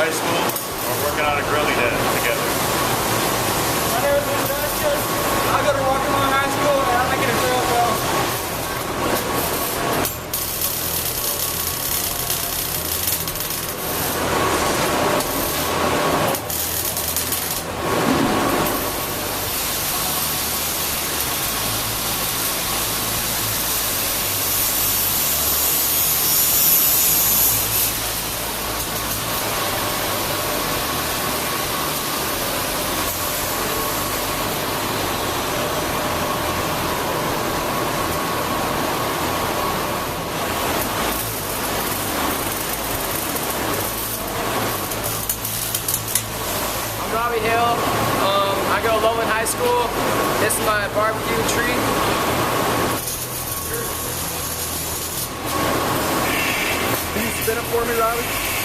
High School. We're working on a grilling together. My name is Sebastian. I go to Rockemont High School and I'm making a grill, bro. Robbie Hill. I go to Lowland High School. This is my barbecue treat. Can you spin it for me, Robbie?